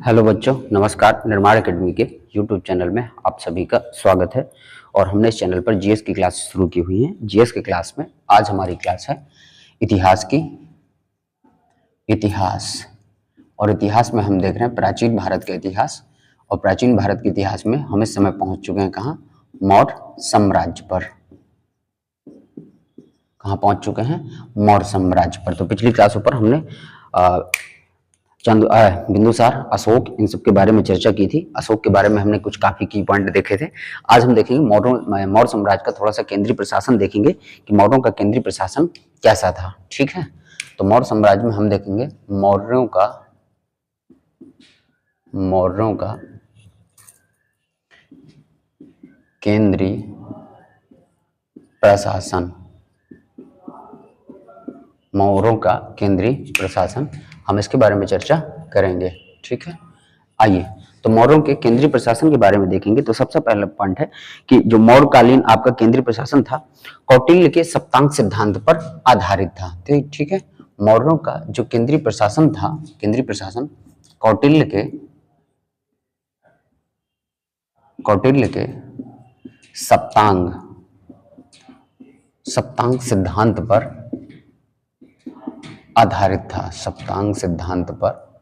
Hello बच्चों, नमस्कार। निर्माण एकेडमी के यूट्यूब चैनल में आप सभी का स्वागत है। और हमने इस चैनल पर जीएस की क्लास शुरू की हुई है। जीएस की क्लास में आज हमारी क्लास है इतिहास की। इतिहास और इतिहास में हम देख रहे हैं प्राचीन भारत का इतिहास। और प्राचीन भारत के इतिहास में हम इस समय पहुंच चुके हैं कहाँ? मौर्य साम्राज्य पर। कहाँ पहुंच चुके हैं? मौर्य साम्राज्य पर। तो पिछली क्लासों पर हमने बिंदुसार, अशोक, इन सब के बारे में चर्चा की थी। अशोक के बारे में हमने कुछ काफी की पॉइंट देखे थे। आज हम देखेंगे मौर्य साम्राज्य का थोड़ा सा केंद्रीय प्रशासन देखेंगे कि मौर्यों का केंद्रीय प्रशासन कैसा था। ठीक है, तो मौर्य साम्राज्य में हम देखेंगे मौर्यों का केंद्रीय प्रशासन। मौर्यों का केंद्रीय प्रशासन, हम इसके बारे में चर्चा करेंगे। ठीक है, आइए तो मौर्यों के केंद्रीय प्रशासन के बारे में देखेंगे। तो सबसे पहला पॉइंट है कि जो मौर्यकालीन आपका केंद्रीय प्रशासन था कौटिल्य के सप्तांग सिद्धांत पर आधारित था। ठीक है, मौर्यों का जो केंद्रीय प्रशासन था, केंद्रीय प्रशासन कौटिल्य के सप्तांग सिद्धांत पर आधारित था। सप्तांग सिद्धांत पर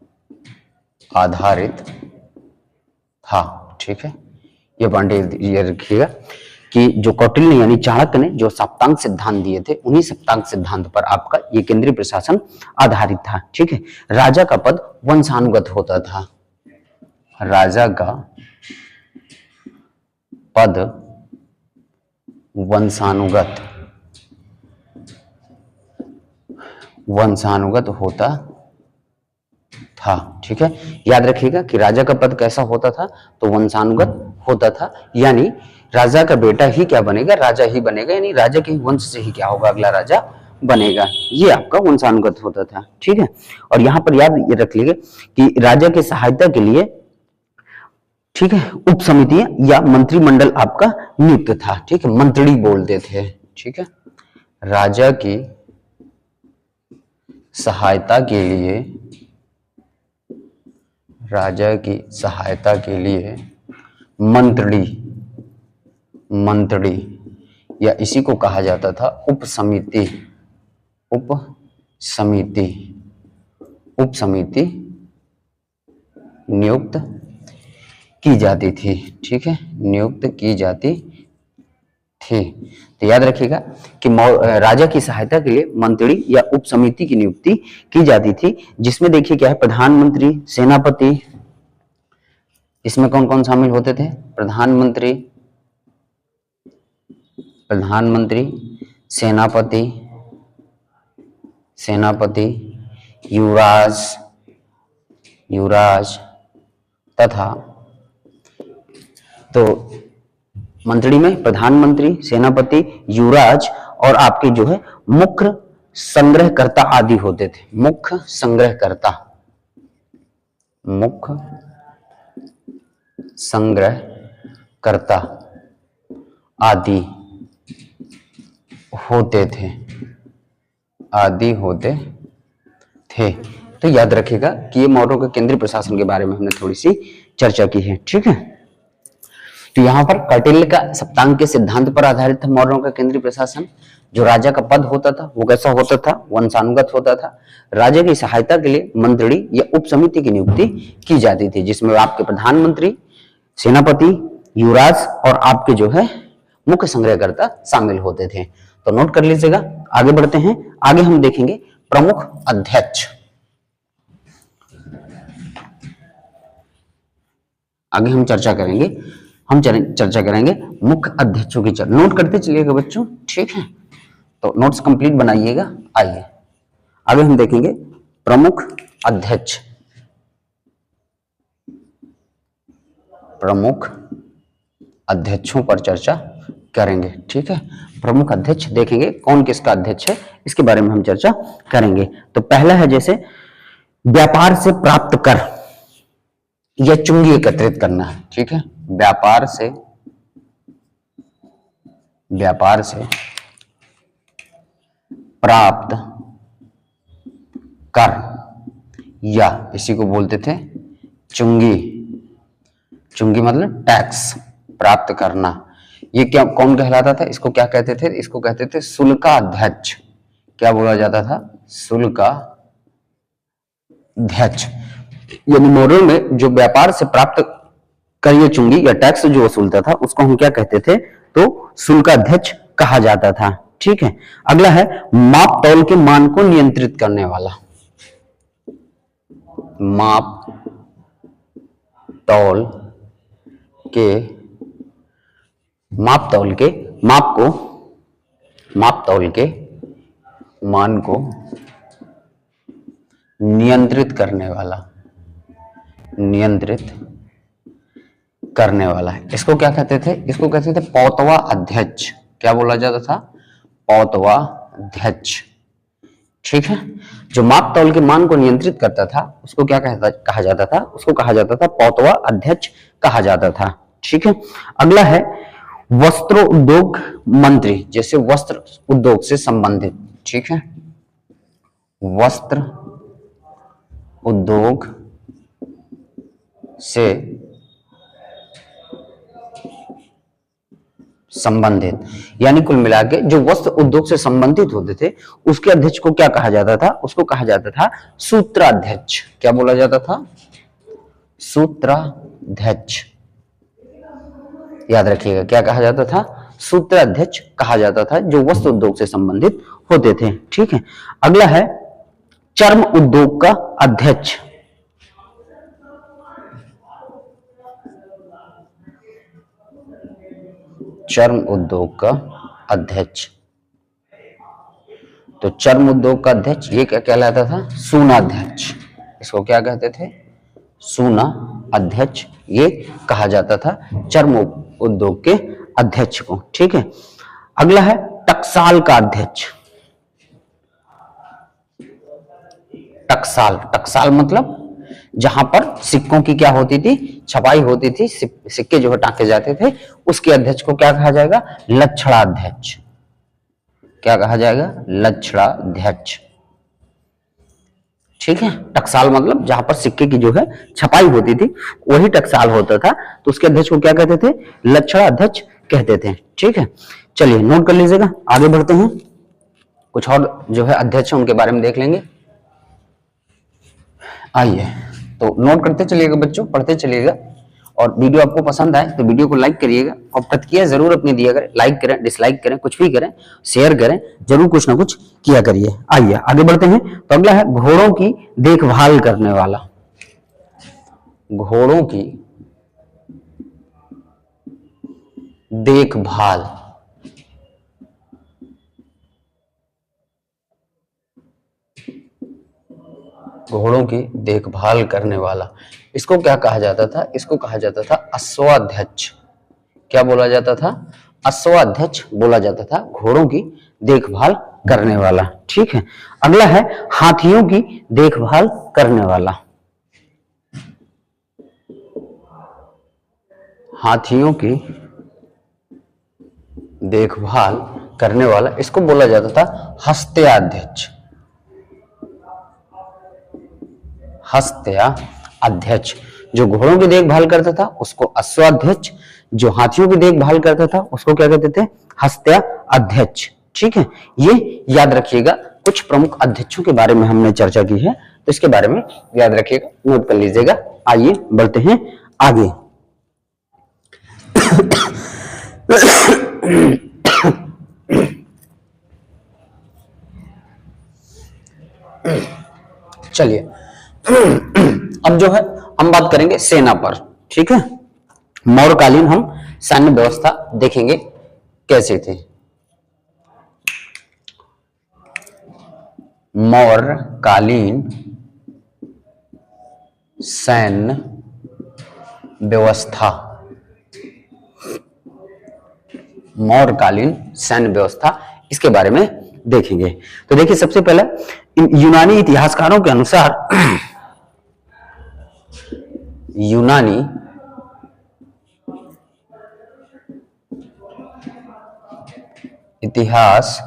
आधारित था। ठीक है, ये पॉइंट ये रखिएगा कि जो कौटिल्य यानी चाणक्य ने जो सप्तांग सिद्धांत दिए थे, उन्हीं सप्तांग सिद्धांत पर आपका ये केंद्रीय प्रशासन आधारित था। ठीक है, राजा का पद वंशानुगत होता था। राजा का पद वंशानुगत होता था। ठीक है, याद रखिएगा कि राजा का पद कैसा होता था? तो वंशानुगत होता था, यानी राजा का बेटा ही क्या बनेगा? राजा ही बनेगा, यानी राजा के वंश से ही क्या होगा? अगला राजा बनेगा। ये आपका वंशानुगत होता था। ठीक है, और यहां पर याद ये रख लीजिए कि राजा की सहायता के लिए, ठीक है, उप समिति या मंत्रिमंडल आपका नियुक्त था। ठीक है, मंत्री बोलते थे। ठीक है, राजा की सहायता के लिए मंत्री या इसी को कहा जाता था उप समिति नियुक्त की जाती थी। ठीक है, नियुक्त की जाती थी। तो याद रखिएगा कि राजा की सहायता के लिए मंत्री या उप समिति की नियुक्ति की जाती थी, जिसमें देखिए क्या है? प्रधानमंत्री, सेनापति। इसमें कौन कौन शामिल होते थे? प्रधानमंत्री, सेनापति, युवराज तथा, तो मंत्री में प्रधानमंत्री, सेनापति, युवराज और आपके जो है मुख्य संग्रहकर्ता आदि होते थे। मुख्य संग्रहकर्ता आदि होते थे। तो याद रखिएगा कि ये मौर्यों के केंद्रीय प्रशासन के बारे में हमने थोड़ी सी चर्चा की है। ठीक है, तो यहाँ पर कौटिल्य का सप्तांग के सिद्धांत पर आधारित था मौर्यों का केंद्रीय प्रशासन। जो राजा का पद होता था वो कैसा होता था? वंशानुगत होता था। राजा की सहायता के लिए मंत्री या उप समिति की नियुक्ति की जाती थी, जिसमें आपके प्रधानमंत्री, सेनापति, युवराज और आपके जो है मुख्य संग्रहकर्ता शामिल होते थे। तो नोट कर लीजिएगा। आगे बढ़ते हैं। आगे हम देखेंगे प्रमुख अध्यक्ष। आगे हम चर्चा करेंगे मुख्य अध्यक्षों की चर्चा। नोट करते चलिएगा बच्चों। ठीक है, तो नोट्स कंप्लीट बनाइएगा। आइए आगे हम देखेंगे प्रमुख अध्यक्षों पर चर्चा करेंगे। ठीक है, प्रमुख अध्यक्ष देखेंगे कौन किसका अध्यक्ष है, इसके बारे में हम चर्चा करेंगे। तो पहला है जैसे व्यापार से प्राप्त कर या चुंगी एकत्रित करना है। ठीक है, व्यापार से प्राप्त कर या इसी को बोलते थे चुंगी। चुंगी मतलब टैक्स प्राप्त करना। ये क्या कौन कहलाता था? इसको क्या कहते थे? इसको कहते थे शुल्काध्यक्ष। क्या बोला जाता था? शुल्काध्यक्ष। यानी मॉडल में जो व्यापार से प्राप्त करिए चुंगी या टैक्स जो वसूलता था उसको हम क्या कहते थे? तो शुल्काध्यक्ष कहा जाता था। ठीक है। अगला है माप तौल के मान को नियंत्रित करने वाला। माप तौल के माप तौल के मान को नियंत्रित करने वाला है। इसको क्या कहते थे? इसको कहते थे पौतवा अध्यक्ष। क्या बोला जाता था? पौतवा अध्यक्ष। ठीक है। जो माप तौल के मान को नियंत्रित करता था उसको क्या कहा जाता था? उसको कहा जाता था पौतवा अध्यक्ष कहा जाता था। ठीक है। अगला है वस्त्र उद्योग मंत्री, जैसे वस्त्र उद्योग से संबंधित। ठीक है। वस्त्र उद्योग से संबंधित, यानी कुल मिला के जो वस्त्र उद्योग से संबंधित होते थे उसके अध्यक्ष को क्या कहा जाता था? उसको कहा जाता था सूत्राध्यक्ष। क्या बोला जाता था? सूत्राध्यक्ष। याद रखिएगा, क्या कहा जाता था? सूत्राध्यक्ष कहा जाता था, जो वस्त्र उद्योग से संबंधित होते थे। ठीक है। अगला है चर्म उद्योग का अध्यक्ष। चर्म उद्योग का अध्यक्ष। तो चर्म उद्योग का अध्यक्ष ये क्या कहलाता था? सूनाध्यक्ष। इसको क्या कहते थे? सूना अध्यक्ष ये कहा जाता था चर्म उद्योग के अध्यक्ष को। ठीक है। अगला है टकसाल का अध्यक्ष। टकसाल, टकसाल मतलब जहां पर सिक्कों की क्या होती थी? छपाई होती थी, सिक्के जो है टांके जाते थे, उसके अध्यक्ष को क्या कहा जाएगा? लक्षणाध्यक्ष। क्या कहा जाएगा? लक्षणाध्यक्ष। ठीक है। टकसाल मतलब जहां पर सिक्के की जो है छपाई होती थी वही टकसाल होता था, तो उसके अध्यक्ष को क्या कहते थे? लक्षणाध्यक्ष कहते थे। ठीक है। चलिए नोट कर लीजिएगा, आगे बढ़ते हैं। कुछ और जो है अध्यक्ष उनके बारे में देख लेंगे। आइए तो नोट करते चलिएगा बच्चों, पढ़ते चलिएगा, और वीडियो आपको पसंद आए तो वीडियो को लाइक करिएगा और प्रतिक्रिया जरूर अपनी दिया करें। लाइक करें, डिसलाइक करें, कुछ भी करें, शेयर करें, जरूर कुछ ना कुछ किया करिए। आइए आगे बढ़ते हैं। तो अगला है घोड़ों की देखभाल करने वाला। घोड़ों की देखभाल, घोड़ों की देखभाल करने वाला, इसको क्या कहा जाता था? इसको कहा जाता था अश्वाध्यक्ष। क्या बोला जाता था? अश्वाध्यक्ष बोला जाता था घोड़ों की देखभाल करने वाला। ठीक है। अगला है हाथियों की देखभाल करने वाला। हाथियों की देखभाल करने वाला, इसको बोला जाता था हस्त्याध्यक्ष। हस्त्या अध्यक्ष। जो घोड़ों की देखभाल करता था उसको अश्वाध्यक्ष, जो हाथियों की देखभाल करता था उसको क्या कहते थे? हस्त्या अध्यक्ष। ठीक है। ये याद रखिएगा, कुछ प्रमुख अध्यक्षों के बारे में हमने चर्चा की है, तो इसके बारे में याद रखिएगा, नोट कर लीजिएगा। आइए बढ़ते हैं आगे। चलिए अब जो है हम बात करेंगे सेना पर। ठीक है। मौर्यकालीन हम सैन्य व्यवस्था देखेंगे कैसे थी। मौर्यकालीन सैन्य व्यवस्था, मौर्यकालीन सैन्य व्यवस्था, इसके बारे में देखेंगे। तो देखिए सबसे पहले यूनानी इतिहासकारों के अनुसार यूनानी इतिहासकारों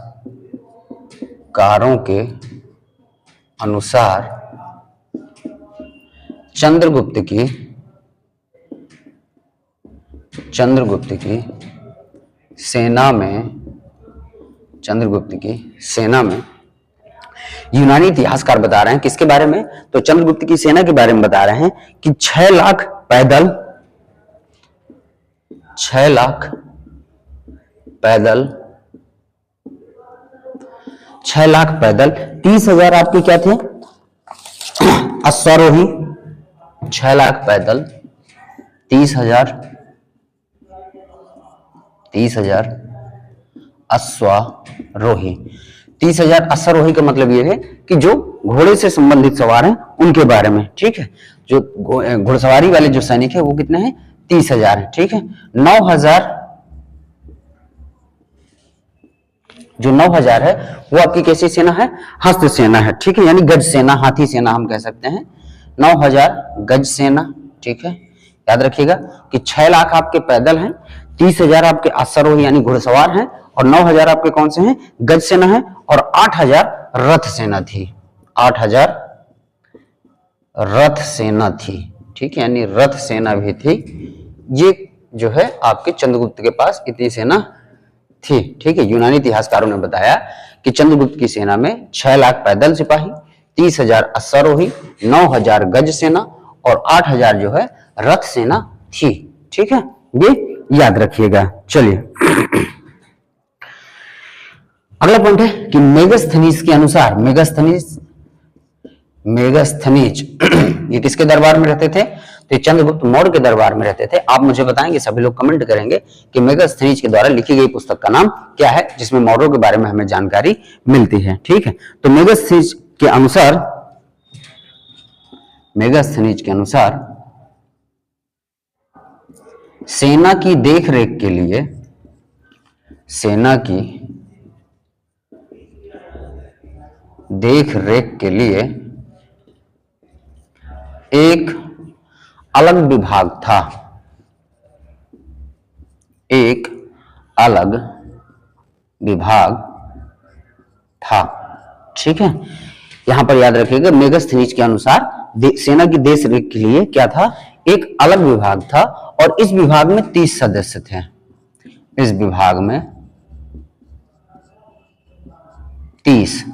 के अनुसार चंद्रगुप्त की सेना में यूनानी इतिहासकार बता रहे हैं किसके बारे में, तो चंद्रगुप्त की सेना के बारे में बता रहे हैं कि 6 लाख पैदल 30,000 आपके क्या थे अश्वारोही, 6 लाख पैदल 30,000 अश्वारोही। 30,000 अश्वारोही का मतलब यह है कि जो घोड़े से संबंधित सवार हैं उनके बारे में, ठीक है। जो घुड़सवारी वाले जो सैनिक है वो कितने हैं, 30,000 है, ठीक है। 9,000 है वो आपकी कैसी सेना है, हस्त सेना है, ठीक है, यानी गज सेना, हाथी सेना हम कह सकते हैं। 9,000 गज सेना, ठीक है। याद रखिएगा कि 6 लाख आपके पैदल हैं, 30,000 आपके अश्वारोही यानी घुड़सवार हैं, और 9,000 आपके कौन से हैं, गज सेना है, और 8,000 रथ सेना थी, 8,000 रथ सेना थी, ठीक है, यानी रथ सेना भी थी। ये जो है आपके चंद्रगुप्त के पास इतनी सेना थी, ठीक है। यूनानी इतिहासकारों ने बताया कि चंद्रगुप्त की सेना में 6 लाख पैदल सिपाही, 30,000 अश्वारोही, 9,000 गज सेना और 8,000 जो है रथ सेना थी, ठीक है। ये याद रखिएगा। चलिए अगला पॉइंट है कि मेगास्थनीज के अनुसार, मेगास्थनीज ये किसके दरबार में रहते थे, तो चंद्रगुप्त मौर्य के दरबार में रहते थे। आप मुझे बताएंगे, सभी लोग कमेंट करेंगे कि मेगास्थनीज के द्वारा लिखी गई पुस्तक का नाम क्या है जिसमें मौर्यों के बारे में हमें जानकारी मिलती है, ठीक है। तो मेगास्थनीज के अनुसार सेना की देखरेख के लिए एक अलग विभाग था, ठीक है। यहां पर याद रखिएगा मेगास्थनीज के अनुसार सेना की देखरेख के लिए क्या था, एक अलग विभाग था, और इस विभाग में 30 सदस्य थे। इस विभाग में 30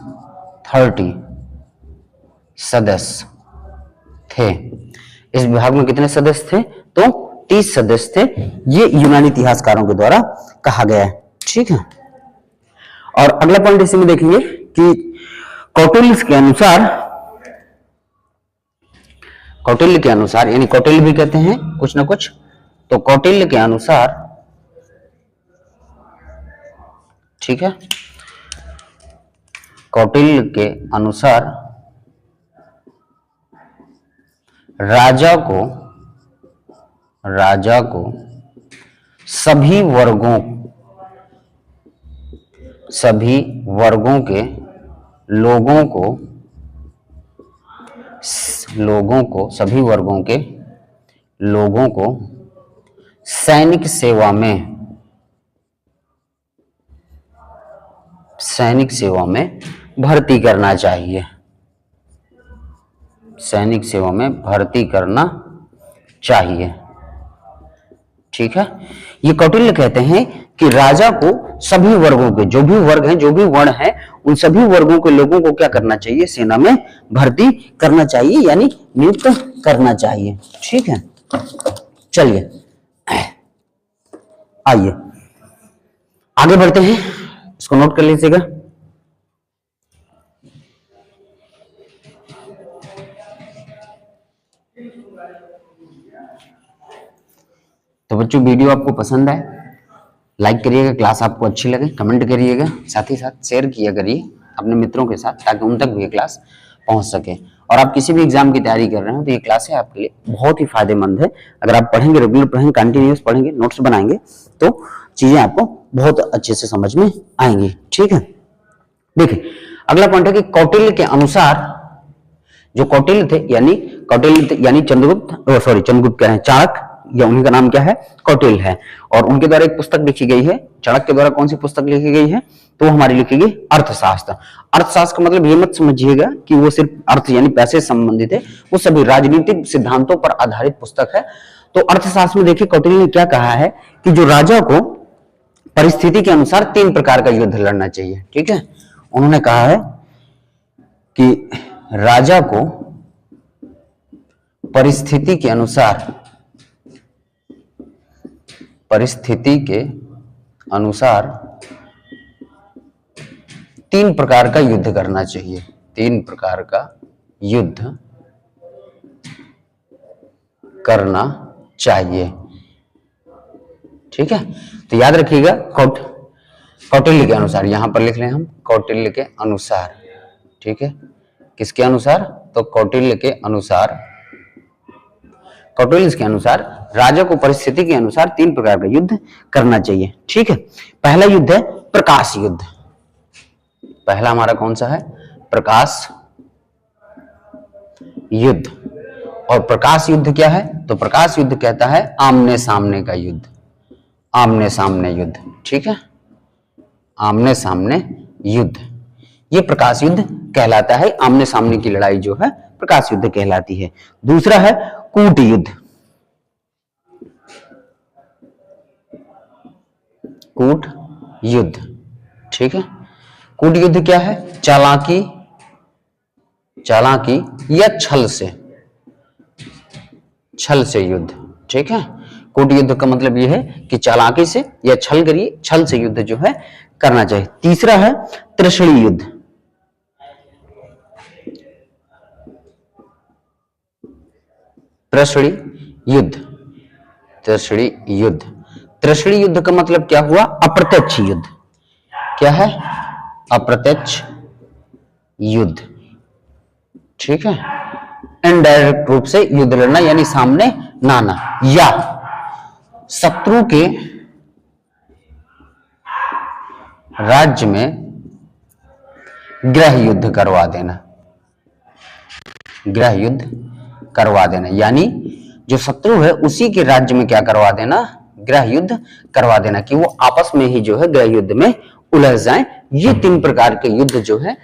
सदस्य थे। इस विभाग में कितने सदस्य थे, तो 30 सदस्य थे। ये यूनानी इतिहासकारों के द्वारा कहा गया है, ठीक है। और अगला पॉइंट इसी में देखेंगे कि कौटिल्य के अनुसार यानी कौटिल्य भी कहते हैं कुछ ना कुछ, तो कौटिल्य के अनुसार, ठीक है, कौटिल्य के अनुसार राजा को सभी वर्गों के लोगों को सैनिक सेवा में भर्ती करना चाहिए, ठीक है। ये कौटिल्य कहते हैं कि राजा को सभी वर्गों के, जो भी वर्ग हैं, जो भी वर्ण है, उन सभी वर्गों के लोगों को क्या करना चाहिए, सेना में भर्ती करना चाहिए, यानी नियुक्त करना चाहिए, ठीक है। चलिए आइए आगे बढ़ते हैं, इसको नोट कर लीजिएगा। तो बच्चों वीडियो आपको पसंद आए, लाइक करिएगा, क्लास आपको अच्छी लगे कमेंट करिएगा, साथ ही साथ शेयर किया करिए अपने मित्रों के साथ, ताकि उन तक भी ये क्लास पहुंच सके। और आप किसी भी एग्जाम की तैयारी कर रहे हो तो ये क्लास है आपके लिए बहुत ही फायदेमंद है। अगर आप पढ़ेंगे, रेगुलर पढ़ेंगे, कंटिन्यूस पढ़ेंगे, नोट्स बनाएंगे, तो चीजें आपको बहुत अच्छे से समझ में आएंगी, ठीक है। देखिए अगला पॉइंट है कि कौटिल्य के अनुसार, जो कौटिल्य थे यानी चंद्रगुप्त कह रहे हैं, चाणक्य, या उन्हीं का नाम क्या है, कौटिल्य है। और उनके द्वारा एक पुस्तक लिखी गई है, चाणक्य के द्वारा कौन सी पुस्तक लिखी गई है, तो वो हमारी लिखी गई अर्थशास्त्र। अर्थशास्त्र का मतलब ये मत समझिएगा कि वो सिर्फ अर्थ यानी पैसे से संबंधित है, वो सभी राजनीतिक सिद्धांतों पर आधारित पुस्तक है। तो अर्थशास्त्र में देखिए कौटिल्य ने क्या कहा है कि जो राजा को परिस्थिति के अनुसार 3 प्रकार का युद्ध लड़ना चाहिए। ठीक है, उन्होंने कहा है कि राजा को परिस्थिति के अनुसार 3 प्रकार का युद्ध करना चाहिए। 3 प्रकार का युद्ध करना चाहिए। ठीक है, तो याद रखिएगा कौटिल्य के अनुसार, यहां पर लिख लें हम कौटिल्य के अनुसार। ठीक है, किसके अनुसार, तो कौटिल्य के अनुसार, कौटिल्य के अनुसार राजा को परिस्थिति के अनुसार 3 प्रकार का युद्ध करना चाहिए। ठीक है, पहला युद्ध है प्रकाश युद्ध। पहला हमारा कौन सा है, प्रकाश युद्ध। और प्रकाश युद्ध क्या है, तो प्रकाश युद्ध कहता है आमने सामने का युद्ध, आमने सामने युद्ध। ठीक है, आमने सामने युद्ध, ये प्रकाश युद्ध कहलाता है। आमने सामने की लड़ाई जो है प्रकाश युद्ध कहलाती है। दूसरा है कूट युद्ध। कूट युद्ध, ठीक है, कूट युद्ध क्या है, चालाकी या छल से युद्ध। ठीक है, कूट युद्ध का मतलब यह है कि चालाकी से या छल से युद्ध जो है करना चाहिए। तीसरा है त्रिशली युद्ध। त्रिशली युद्ध का मतलब क्या हुआ, अप्रत्यक्ष युद्ध। क्या है, अप्रत्यक्ष युद्ध। ठीक है, इनडायरेक्ट रूप से युद्ध लड़ना यानी सामने ना आना, या शत्रु के राज्य में गृह युद्ध करवा देना। गृह युद्ध करवा देना यानी जो शत्रु है उसी के राज्य में क्या करवा देना, गृह युद्ध करवा देना, कि वो आपस में ही जो है गृह युद्ध में उलझ जाएं। ये 3 प्रकार के युद्ध जो है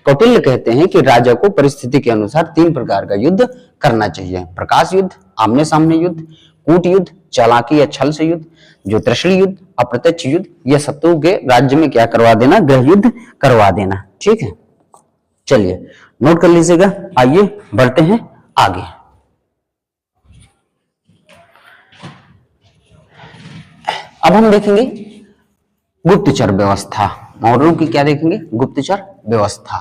कौटिल्य कहते हैं कि राजा को परिस्थिति के अनुसार 3 प्रकार का युद्ध करना चाहिए। प्रकाश युद्ध, आमने सामने युद्ध, कूट युद्ध, चालाकी या छल से युद्ध, जो त्रिशली युद्ध, अप्रत्यक्ष युद्ध, या शत्रु के राज्य में क्या करवा देना, गृह युद्ध करवा देना। ठीक है, चलिए नोट कर लीजिएगा। आइए बढ़ते हैं आगे। अब हम देखेंगे गुप्तचर व्यवस्था। मॉडर्नों की क्या देखेंगे, गुप्तचर व्यवस्था।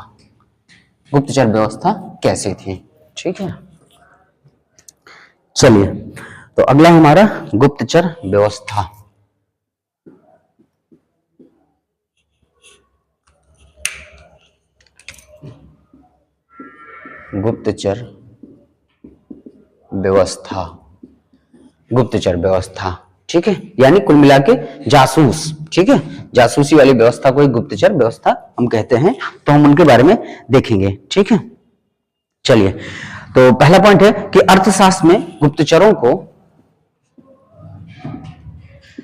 गुप्तचर व्यवस्था कैसे थी। ठीक है, चलिए तो अगला हमारा गुप्तचर व्यवस्था। गुप्तचर व्यवस्था, गुप्तचर व्यवस्था। ठीक है, यानी कुल मिला के जासूस। ठीक है, जासूसी वाली व्यवस्था को एक गुप्तचर व्यवस्था हम कहते हैं, तो हम उनके बारे में देखेंगे। ठीक है, चलिए तो पहला पॉइंट है कि अर्थशास्त्र में गुप्तचरों को,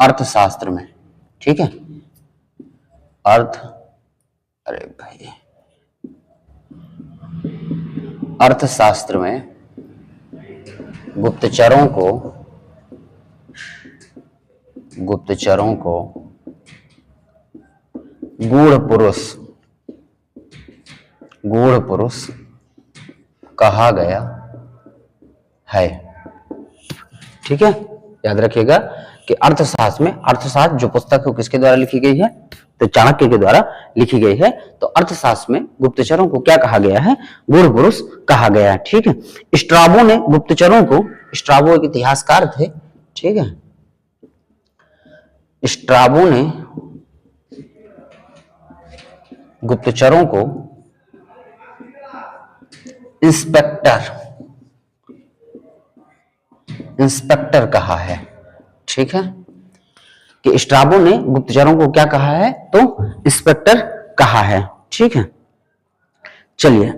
अर्थशास्त्र में, ठीक है, अर्थशास्त्र में गुप्तचरों को गूढ़ पुरुष कहा गया है। ठीक है, याद रखिएगा कि अर्थशास्त्र जो पुस्तक है किसके द्वारा लिखी गई है, तो चाणक्य के द्वारा लिखी गई है। तो अर्थशास्त्र में गुप्तचरों को क्या कहा गया है, गूढ़ पुरुष कहा गया है। ठीक है, स्ट्राबो ने गुप्तचरों को, स्ट्राबो एक इतिहासकार थे। ठीक है, स्ट्राबो ने गुप्तचरों को इंस्पेक्टर कहा है। ठीक है, कि स्ट्राबो ने गुप्तचरों को क्या कहा है, तो इंस्पेक्टर कहा है। ठीक है, चलिए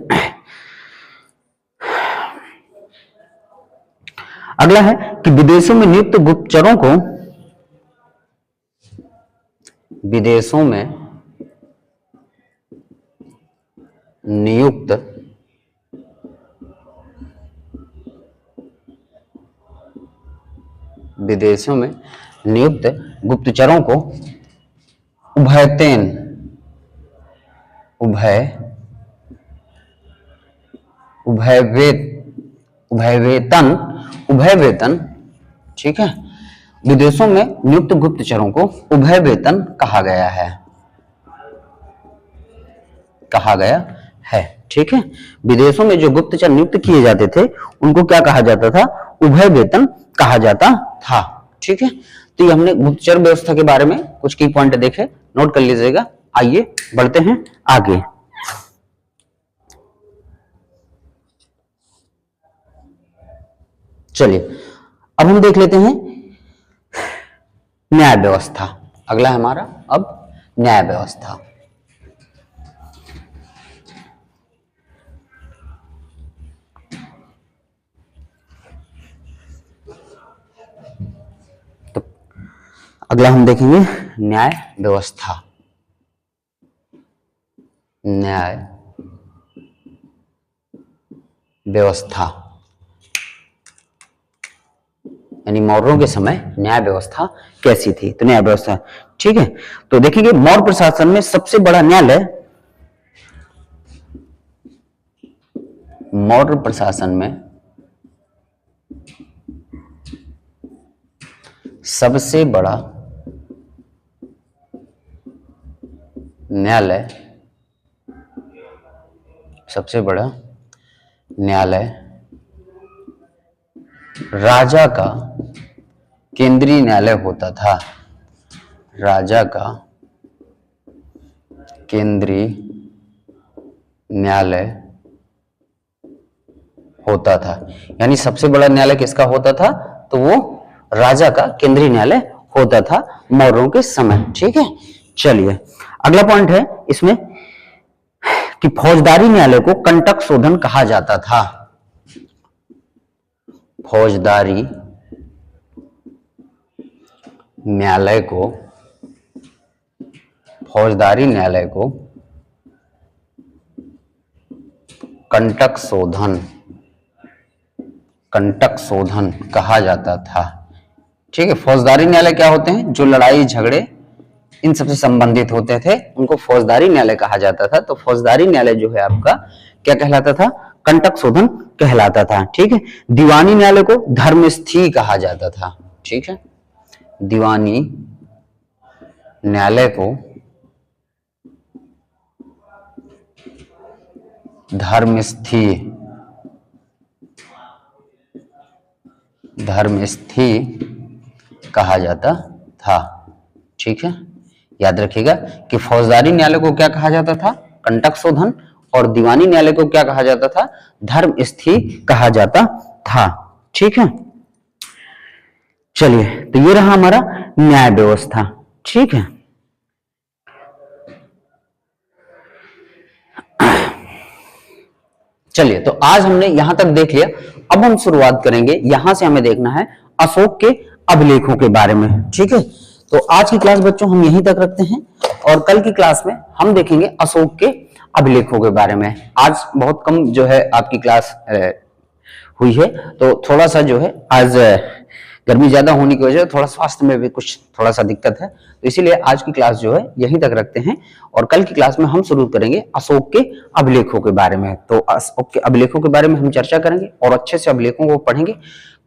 अगला है कि विदेशों में नियुक्त गुप्तचरों को विदेशों में नियुक्त गुप्तचरों को उभय वेतन, ठीक है, विदेशों में नियुक्त गुप्तचरों को उभय वेतन कहा गया है, ठीक है। विदेशों में जो गुप्तचर नियुक्त किए जाते थे उनको क्या कहा जाता था? उभय वेतन कहा जाता था, ठीक है। तो ये हमने गुप्तचर व्यवस्था के बारे में कुछ की पॉइंट देखे, नोट कर लीजिएगा। आइए बढ़ते हैं आगे। चलिए अब हम देख लेते हैं न्याय व्यवस्था। अगला है हमारा अब न्याय व्यवस्था। तो अगला हम देखेंगे न्याय व्यवस्था। न्याय व्यवस्था यानी मौर्यों के समय न्याय व्यवस्था कैसी थी? तो न्याय व्यवस्था, ठीक है। तो देखेंगे मौर्य प्रशासन में सबसे बड़ा न्यायालय, मौर्य प्रशासन में सबसे बड़ा न्यायालय, राजा का केंद्रीय न्यायालय होता था। राजा का केंद्रीय न्यायालय होता था, यानी सबसे बड़ा न्यायालय किसका होता था? तो वो राजा का केंद्रीय न्यायालय होता था मौर्यों के समय, ठीक है। चलिए अगला पॉइंट है इसमें कि फौजदारी न्यायालय को कंटक शोधन कहा जाता था। फौजदारी न्यायालय को कंटक शोधन कहा जाता था, ठीक है। फौजदारी न्यायालय क्या होते हैं? जो लड़ाई झगड़े इन सबसे संबंधित होते थे उनको फौजदारी न्यायालय कहा जाता था। तो फौजदारी न्यायालय जो है आपका क्या कहलाता था? कंटक शोधन कहलाता था, ठीक है। दीवानी न्यायालय को धर्मस्थी कहा जाता था, ठीक है। दीवानी न्यायालय को धर्मस्थी कहा जाता था, ठीक है। याद रखिएगा कि फौजदारी न्यायालय को क्या कहा जाता था? कंटक शोधन, और दीवानी न्यायालय को क्या कहा जाता था? धर्मस्थी कहा जाता था, ठीक है। चलिए तो ये रहा हमारा न्याय व्यवस्था, ठीक है। चलिए तो आज हमने यहां तक देख लिया। अब हम शुरुआत करेंगे, यहां से हमें देखना है अशोक के अभिलेखों के बारे में, ठीक है। तो आज की क्लास बच्चों हम यहीं तक रखते हैं और कल की क्लास में हम देखेंगे अशोक के अभिलेखों के बारे में। आज बहुत कम जो है आपकी क्लास हुई है, तो थोड़ा सा जो है आज गर्मी ज्यादा होने की वजह से थोड़ा स्वास्थ्य में भी कुछ थोड़ा सा दिक्कत है, तो इसीलिए आज की क्लास जो है यहीं तक रखते हैं और कल की क्लास में हम शुरू करेंगे अशोक के अभिलेखों के बारे में। तो अशोक के अभिलेखों के बारे में हम चर्चा करेंगे और अच्छे से अभिलेखों को पढ़ेंगे,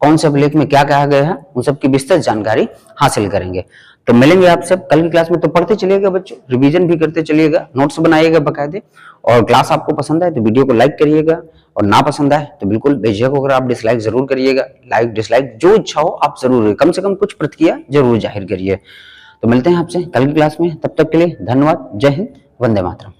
कौन से अभिलेख में क्या कहा गया है उन सब की विस्तृत जानकारी हासिल करेंगे। तो मिलेंगे आपसे कल की क्लास में। तो पढ़ते चलिएगा बच्चों, रिवीजन भी करते चलिएगा, नोट्स बनाइएगा बकायदे, और क्लास आपको पसंद आए तो वीडियो को लाइक करिएगा और ना पसंद आए तो बिल्कुल बेझिझक होकर आप डिसलाइक जरूर करिएगा। लाइक डिसलाइक जो इच्छा हो आप जरूर, कम से कम कुछ प्रतिक्रिया जरूर जाहिर करिए। तो मिलते हैं आपसे कल की क्लास में, तब तक के लिए धन्यवाद। जय हिंद, वंदे मातरम।